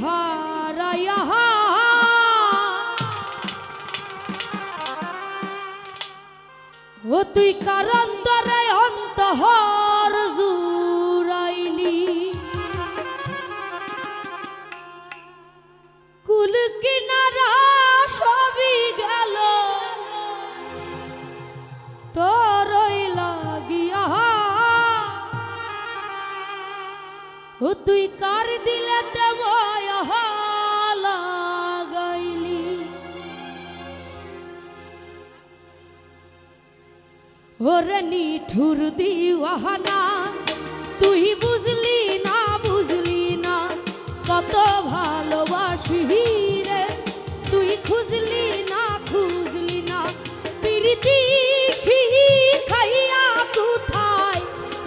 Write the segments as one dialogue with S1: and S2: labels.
S1: হারাইয়া ও তুই কারণ দরে অন্তহর জুরাইলি কুল কিনারা সবই গেল তোরই লাগিয়া ও তুই কার দিলে লাগাইলি ওরে নিঠুর দিওয়ানা তুই বুঝলি না কত ভালোবাসি রে তুই খুঁজলি না প্রীতি খাইয়া কোথায়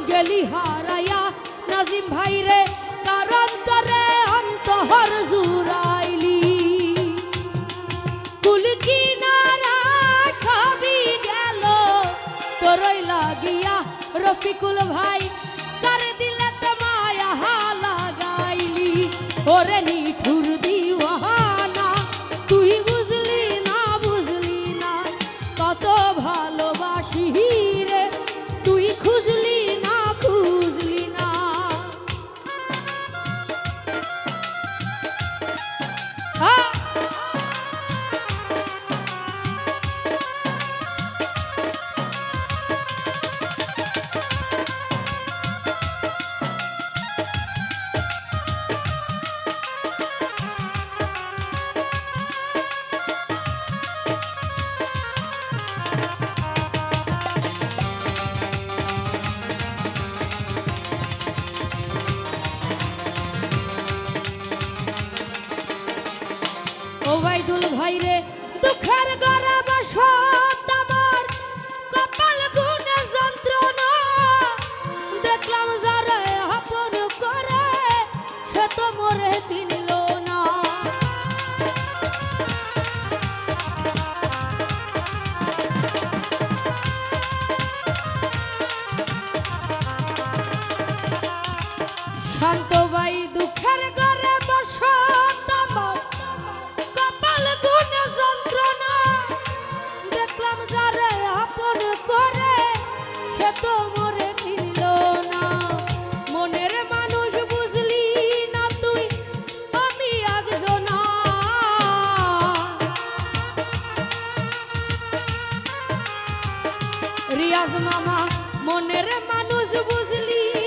S1: গেলি হারাইয়া নাজিম ভাই রে কারণ তরে অন্তহর জুরাইলি কুল কিনারা সবই গেল তোরই লাগিয়া রফিকুল ভাই কার দিলে মায়া লাগাইলি ওরে নিঠুর দিওয়ানা তুই বুঝলি না কত ভালোবাসি রে তুই খুঁজলি না ওবাইদুল ভাই রে দুঃখের গড়ে বসত আমার কপাল গুণে যন্ত্রণা দেখলাম যারে আপন করে সে তো মরে চিনল না শান্ত ভাই দুঃখের গড়ে বসত আমার কপাল গুণে যন্ত্রণা দেখলাম যারে আপন করে সে তো মরে চিনল না মনের মানুষ বুঝলি না তুই আমি একজনা রিয়াজ মামা মনের মানুষ বুঝলি